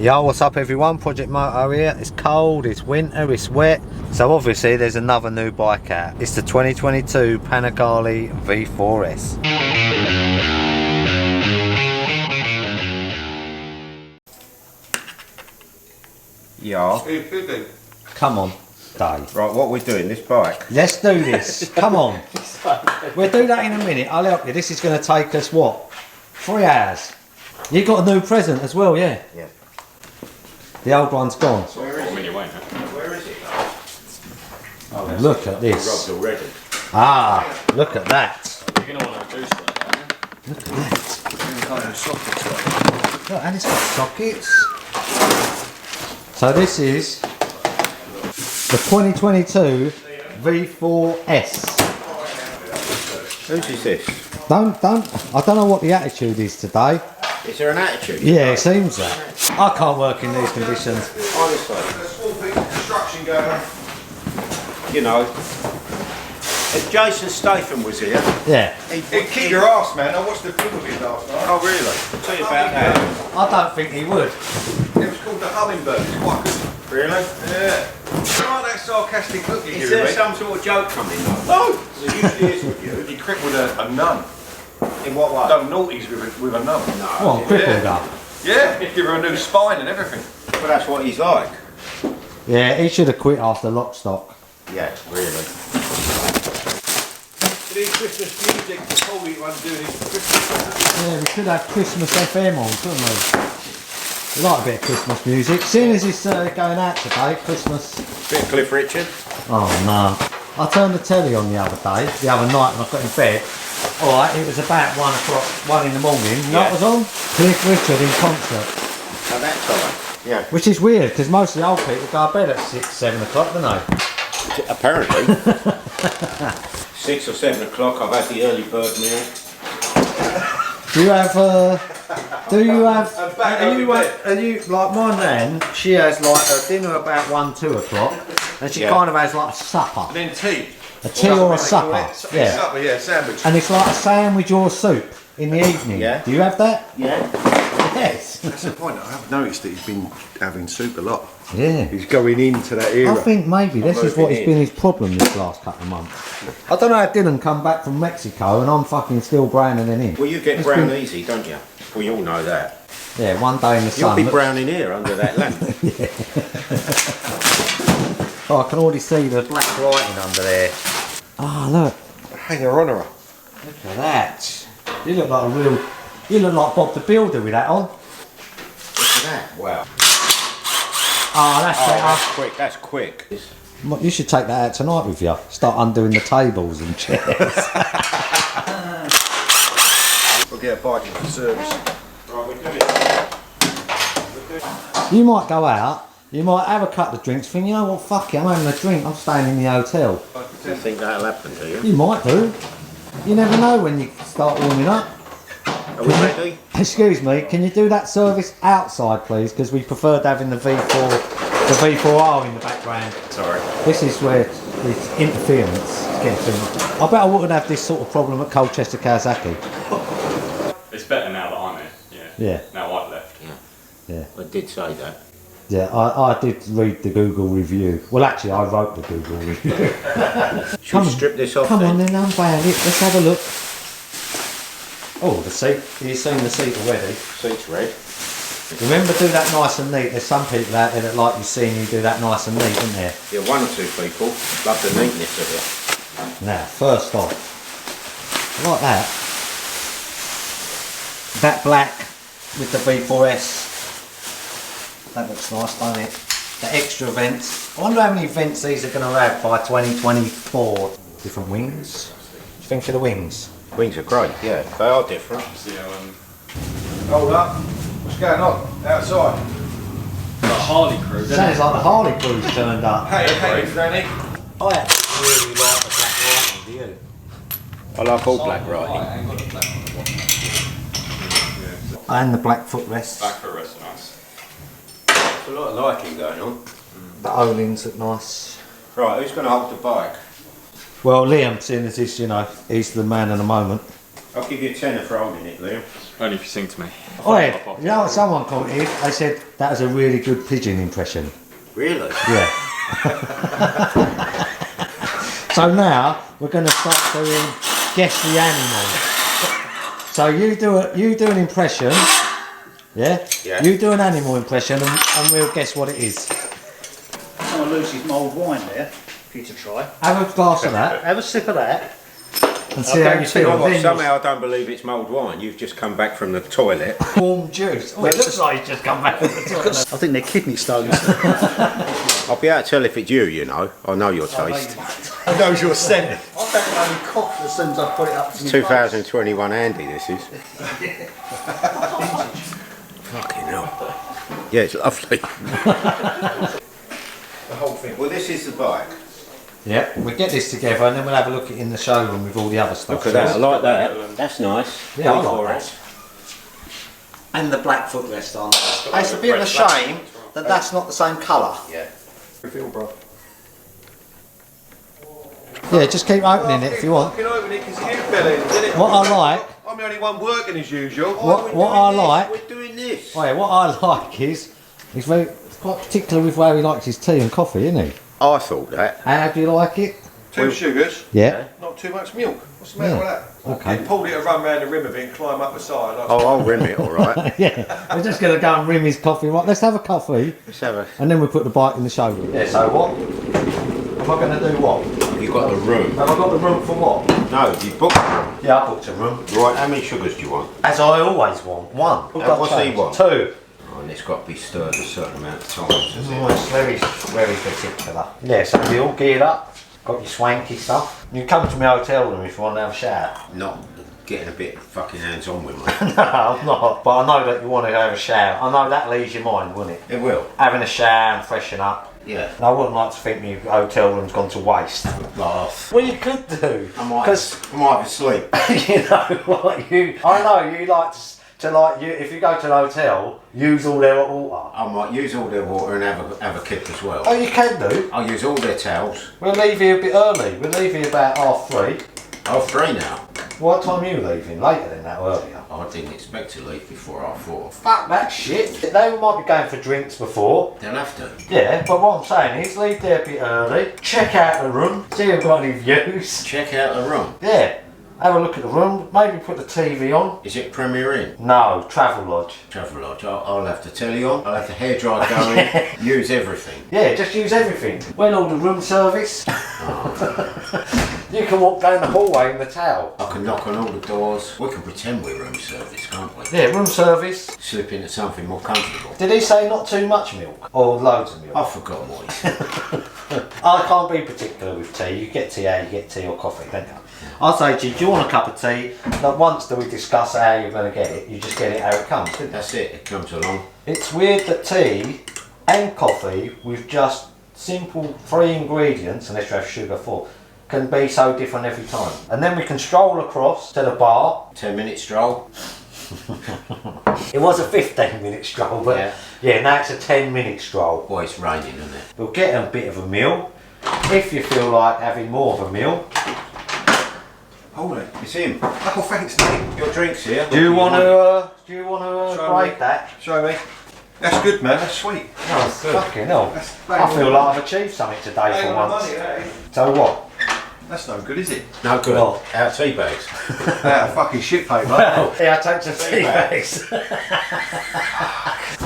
Yo, what's up everyone? Project Moto here. It's cold, it's winter, it's wet. So obviously there's another new bike out. It's the 2022 Panigale V4S. Yeah. Come on, Dave. Right, what are we doing? This bike? Let's do this. Come on. We'll do that in a minute. I'll help you. This is going to take us, what? 3 hours. You got a new present as well, yeah? Yeah. The old one's gone. Where is it? Where is it? Oh, look at this. Rubbed already. Ah, look at that. You're going to want to do stuff, aren't you? Look at that. Look, and it's got sockets. So this is the 2022 V4S. Whose is this? I don't know what the attitude is today. Is there an attitude? Yeah, it seems that. I can't work in these conditions. Honestly. There's small bit of construction going on. You know, if Jason Statham was here, Yeah. He'd kick your ass, man. I watched the film of it last night. Oh really? I'll tell you about that. I don't think he would. It was called The Hummingbird. It's quite good. Really? Yeah. You like that sarcastic look you're Is giving there me? some sort of joke coming though? No! There usually is with you. He crippled a nun. In what way? Done naughties with a nun. What, crippled Yeah. up? Yeah, he'd give her a new spine and everything. But that's what he's like. Yeah, he should have quit after Lockstock. Yeah, really. Did he Christmas music before we were doing his Christmas? Yeah, we could have Christmas FM on, couldn't we? We like a bit of Christmas music. Seeing as it's going out today, Christmas. Bit of Cliff Richard. Oh no. I turned the telly on the other night when I got in bed. Alright, it was about 1 o'clock, 1 in the morning. You know what was on? Cliff Richard in concert. At that time. Yeah. Which is weird, because most of the old people go to bed at 6, 7 o'clock, don't they? Apparently. 6 or 7 o'clock, I've had the early bird meal. Do you like my nan, she has like her dinner about 1, 2 o'clock, and she kind of has like a supper. And then tea. A tea or a supper. Yeah. Supper, yeah, sandwich. And it's like a sandwich or soup in the evening. Yeah. Do you have that? Yeah. Yes. That's the point. I have noticed that he's been having soup a lot. Yeah. He's going into that era. I think maybe this is what moving has been his problem this last couple of months. I don't know how Dylan come back from Mexico and I'm fucking still browner than him. Well, you get brown easy, don't you? We all know that. Yeah, one day in the sun. You'll be brown in here under that lamp. Oh, I can already see the black writing under there. Ah, look. Hanger on her. Look at that. You look like Bob the Builder with that on. Look at that. Wow. Ah, that's Oh, better. that's quick. That's quick. You should take that out tonight with you. Start undoing the tables and chairs. We'll get a bike in for service. Right, we're doing it. You might go out, you might have a couple of drinks, think, you know what, fuck it, I'm having a drink, I'm staying in the hotel. Do you think that'll happen to you? You might do. You never know when you start warming up. Are we ready? Excuse me, can you do that service outside, please? Because we preferred having the V4R in the background. Sorry. This is where it's interference. It's getting too much. I bet I wouldn't have this sort of problem at Colchester Kawasaki. It's better now that I'm here. Yeah. Yeah. Now I've left. Yeah. I did say that. Yeah, I did read the Google review. Well, actually, I wrote the Google review. Should we strip this off Come then? on then, unveil it. Let's have a look. Oh, the seat. You've seen the seat already. Seat's red. Remember, do that nice and neat. There's some people out there that like you seeing you do that nice and neat, isn't there? Yeah, 1 or 2 people love the neatness of it. Now, first off, like that. That black with the V4S. That looks nice, doesn't it? The extra vents. I wonder how many vents these are going to have by 2024. Different wings. What do you think of the wings? Wings are great, yeah. They are different. So, Hold up. What's going on outside? the Harley crew, doesn't Sounds it? like the Harley crew's turned up. Hey, Granny. I actually really like the black writing, do you? I like all black writing. And the black footrests. Back for a rest, nice. There's a lot of liking going on. The O-rings look nice. Right, who's going to hold the bike? Well, Liam, seeing as this, you know, he's the man in the moment. I'll give you a tenner for holding it, Liam. Only if you sing to me. Oi, you know what someone commented? They said that was a really good pigeon impression. Really? Yeah. So now we're going to start doing guess the animal. So you do an impression. Yeah? Yeah. You do an animal impression and we'll guess what it is. Someone loses mulled wine there for you to try. Have a glass of that. Have a sip of that. And see how you feel. Then Somehow I don't believe it's mulled wine. You've just come back from the toilet. warm juice. Oh, it looks like he's just come back from the toilet. I think they're kidney stones. I'll be able to tell if it's you know. I know your taste. Who knows your scent? I don't know any cough as soon as I put it up to my 2021 Andy, this is. Fucking hell. Yeah, it's lovely. The whole thing. Well, this is the bike. Yeah, we'll get this together and then we'll have a look at it in the showroom with all the other stuff. Look at that, I like that. That's nice. Yeah, I like that. And the black footrest on. It's a bit of a shame that that's not the same colour. Yeah. Feel, bro. Yeah, just keep opening it if you want. Fucking open it because you fell in, didn't it? What I like, I'm the only one working as usual. what I like, We're doing this. oh yeah, what I like is he's quite particular with where he likes his tea and coffee, isn't he? I thought that. How do you like it? 2 sugars, Yeah. not too much milk. What's the matter Yeah. with that? Okay. You pulled it to run round the rim of it and climb up the side. Oh, I'll rim it, all right. Yeah, we're just going to go and rim his coffee. Right, let's have a coffee Let's have a... and then we'll put the bike in the showroom. Yeah, so what? Am I going to do what? You've got the room. Have I got the room for what? No, you booked the room. Yeah, I booked a room. Right, how many sugars do you want? As I always want. One. What's he want? 2. Oh, and it's got to be stirred a certain amount of times, is Oh, it? it's very particular. Yeah, so you're all geared up, got your swanky stuff. You come to my hotel room if you want to have a shower. Not getting a bit fucking hands-on with me. No, I'm not. But I know that you want to have a shower. I know that'll ease your mind, wouldn't it? It will. Having a shower and freshen up. Yeah. And I wouldn't like to think my hotel room's gone to waste. Laugh. Well, you could do. I might Because, have a sleep. you know what, I know you like to like, if you go to the hotel, use all their water. I might use all their water and have a kip as well. Oh, you can do. I'll use all their towels. We'll leave you a bit early. We'll leave you about 3:30. Oh, 3 now. What time are you leaving? Later than that, earlier? I didn't expect to leave before 4:30. Fuck that shit. They might be going for drinks before. They'll have to. Yeah, but what I'm saying is leave there a bit early, check out the room, see if you've got any views. Check out the room. Yeah, have a look at the room, maybe put the TV on. Is it Premier Inn? No, Travel Lodge. Travel Lodge. I'll have the telly on. I'll have the hairdryer going. Use everything. Yeah, just use everything. When all the room service, you can walk down the hallway in the towel. I can knock on all the doors. We can pretend we're room service, can't we? Yeah, room service. Slip into something more comfortable. Did he say not too much milk? Or loads of milk? I've forgotten what he said. I can't be particular with tea. You get tea how you get tea or coffee, don't you? I'll say to you, do you want a cup of tea? Not once do we discuss how you're going to get it. You just get it how it comes, don't you? That's it. It comes along. It's weird that tea and coffee with just simple 3 ingredients, unless you have sugar 4, can be so different every time. And then we can stroll across to the bar. 10-minute stroll. It was a 15-minute stroll, but yeah, now it's a 10-minute stroll. Boy, it's raining, isn't it? We'll get a bit of a meal. If you feel like having more of a meal. Hold it. It's him. Oh, thanks, Nick. Your drink's here. Do you want to Show break me. that? Show me. That's good, man. That's sweet. No, fucking hell. That's I feel like I've achieved something today for once. money, that is. So what? That's no good, is it? No good. Well. Out of tea bags. Out of fucking shit paper. Well, yeah, I take some tea bags.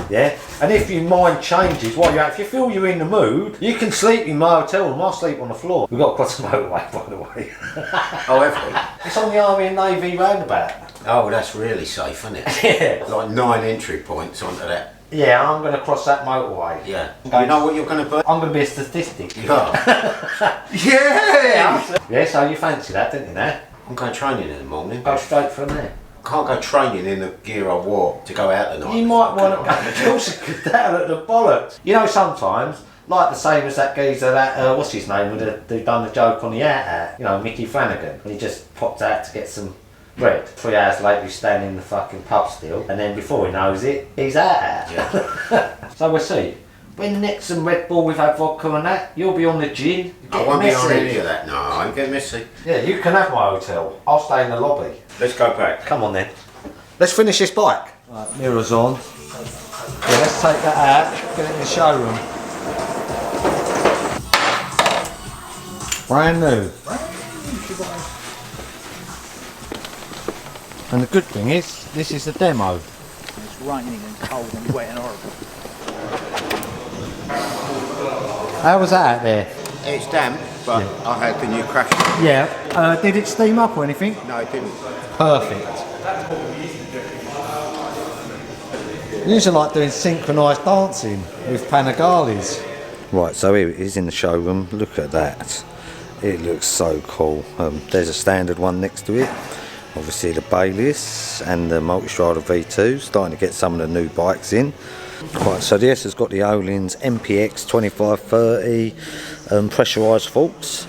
Yeah, and if your mind changes while you're out, if you feel you're in the mood, you can sleep in my hotel room. I'll sleep on the floor. We've got to cross the motorway, by the way. Oh, have we? It's on the Army and Navy roundabout. Oh, that's really safe, isn't it? Yeah. Like 9 entry points onto that. Yeah, I'm going to cross that motorway. Yeah. You know what you're going to be? I'm going to be a statistic. Yeah. Yeah! Yeah, so you fancy that, didn't you, now? I'm going training in the morning. Go straight from there. Can't go training in the gear I wore to go out the night. You might want to go down at the bollocks. You know, sometimes, like the same as that geezer, that, what's his name, who done the joke on the out, you know, Mickey Flanagan. He just popped out to get some bread. 3 hours later, he's standing in the fucking pub still, and then before he knows it, he's out. Yeah. So we'll see. When next some Red Bull, we've had vodka and that, you'll be on the gin. I won't be on any of that. No, I won't get messy. Yeah, you can have my hotel. I'll stay in the lobby. Let's go back. Come on then. Let's finish this bike. Right, mirrors on. Yeah, let's take that out, get it in the showroom. Brand new. And the good thing is, this is the demo. It's raining and cold and wet and horrible. How was that out there? It's damp, but I had the new crash. Yeah. Did it steam up or anything? No, it didn't. Perfect. These are like doing synchronised dancing with Panigales. Right, so here it is in the showroom. Look at that. It looks so cool. There's a standard one next to it. Obviously the Bayliss and the Multistrada V2. Starting to get some of the new bikes in. Right, so this has got the Öhlins MPX 2530 pressurised forks.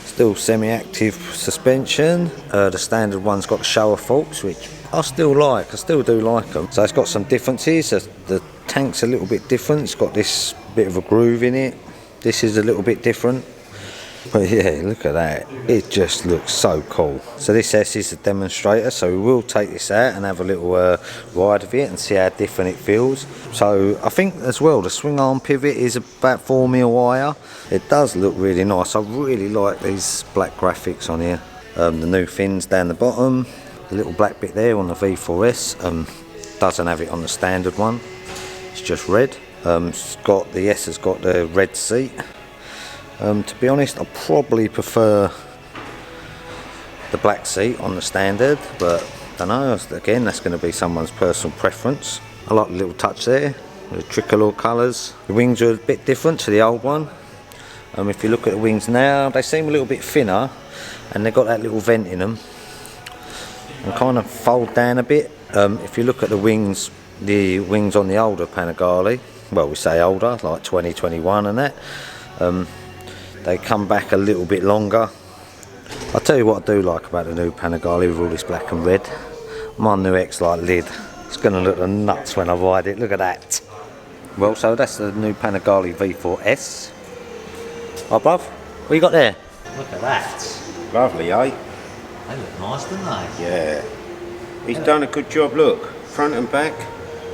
Still semi-active suspension. The standard one's got the shower forks, which I still like. I still do like them. So it's got some differences. The tank's a little bit different. It's got this bit of a groove in it. This is a little bit different. But yeah, look at that. It just looks so cool. So this S is a demonstrator, so we will take this out and have a little ride of it and see how different it feels. So I think as well the swing arm pivot is about 4mm wire. It does look really nice. I really like these black graphics on here. The new fins down the bottom. The little black bit there on the V4S. Doesn't have it on the standard one. It's just red. It's got the S has got the red seat. To be honest, I probably prefer the black seat on the standard, but I don't know, again, that's going to be someone's personal preference. I like the little touch there, the tricolor colours. The wings are a bit different to the old one. If you look at the wings now, they seem a little bit thinner, and they've got that little vent in them, and kind of fold down a bit. If you look at the wings on the older Panigale, well, we say older, like 2021 and that, they come back a little bit longer. I'll tell you what I do like about the new Panigale with all this black and red. My new X-Lite lid. It's going to look nuts when I ride it. Look at that. Well, so that's the new Panigale V4S. Oh, bruv, what you got there? Look at that. Lovely, eh? They look nice, don't they? Yeah. He's done a good job, look. Front and back.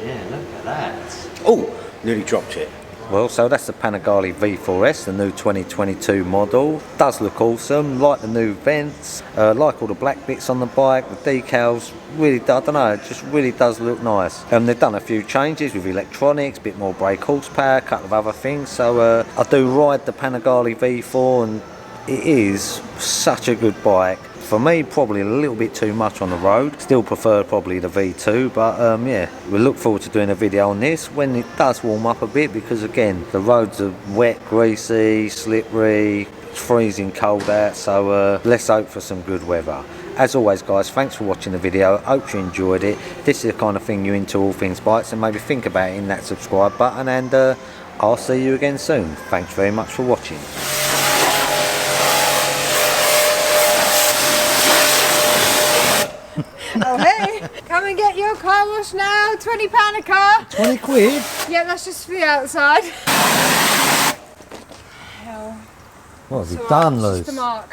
Yeah, look at that. Oh, nearly dropped it. Well, so that's the Panigale V4S, the new 2022 model. Does look awesome, like the new vents, like all the black bits on the bike, the decals, really, I don't know, it just really does look nice. They've done a few changes with electronics, a bit more brake horsepower, a couple of other things. So I do ride the Panigale V4 and it is such a good bike. For me, probably a little bit too much on the road. Still prefer probably the V2, but yeah, we look forward to doing a video on this when it does warm up a bit, because again, the roads are wet, greasy, slippery, it's freezing cold out, so let's hope for some good weather. As always guys, thanks for watching the video, hope you enjoyed it. If this is the kind of thing you're into, all things bikes, and maybe think about hitting that subscribe button, and I'll see you again soon. Thanks very much for watching. Oh hey, come and get your car wash now, £20 a car. 20 quid? Yeah, that's just for the outside. Hell. What have you done, Luz? Just a mark.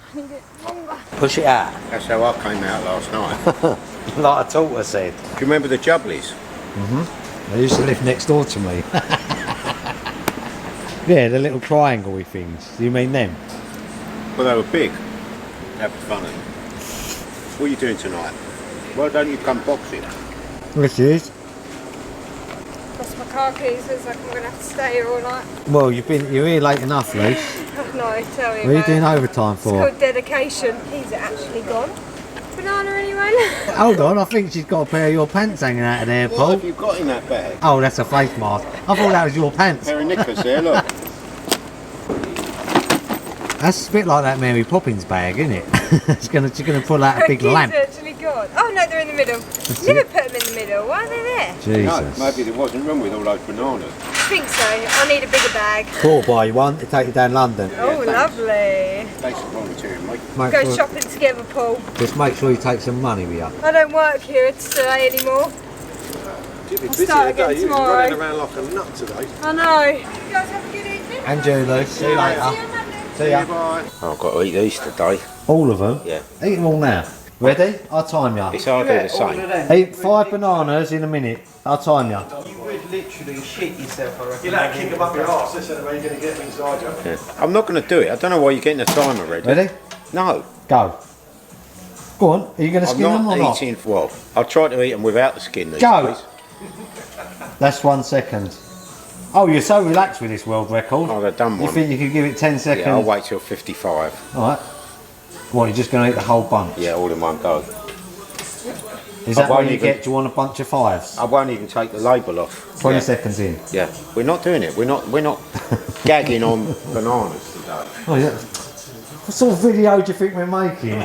I need it longer. Push it out. That's how I came out last night. Like a tortoise said. Do you remember the Jubblies? They used to live next door to me. Yeah, the little triangle-y things. Do you mean them? Well, they were big. Have fun. What are you doing tonight? Why don't you come boxing? This is. Lost my car keys, looks like I'm going to have to stay here all night. Well, you're here late enough, Luz. No, tell me What are you about doing it. overtime It's for? called dedication. Keys are actually gone. Banana anyone? Hold on, I think she's got a pair of your pants hanging out of there, What Paul. have you got in that bag? Oh, that's a face mask. I thought that was your pants. Pair of knickers there, look. That's a bit like that Mary Poppins bag, isn't it? She's gonna pull out a big Keys lamp. are actually gone. Oh no, they're in the middle. Never put them in the middle. Why are they there? Jesus. No, maybe there wasn't room with all those bananas. I think so. I need a bigger bag. Paul buy you one to take you down London. Oh, lovely. Thanks for volunteering, mate. Make Go sure- shopping together, Paul. Just make sure you take some money with you. I don't work here today anymore. I'll start again tomorrow. Running around like a nut today. I know. You guys have a good evening. And you, Luz. See you later. See ya. I've got to eat these today. All of them? Yeah. Eat them all now. Ready? I'll time you. It's hardly the same. Eat 5 bananas in a minute. I'll time you. You would literally shit yourself, I reckon. You're like kick them up your arse, that's the way you're going to get them inside you. Yeah. I'm not going to do it. I don't know why you're getting the timer ready. Ready? No. Go. Go on. Are you going to I'm skin them or not not? eating, well, I'll try to eat them without the skin these Go. days. That's 1 second. Oh, you're so relaxed with this world record. Oh, they've done You one. think you could give it 10 seconds? Yeah, I'll wait till 55. Alright. What, you're just going to eat the whole bunch? Yeah, all in one go. Is that won't what you even- get? Do you want a bunch of 5s? I won't even take the label off. 20 seconds in. Yeah, we're not doing it. We're not gagging on bananas today. Oh, yeah. What sort of video do you think we're making?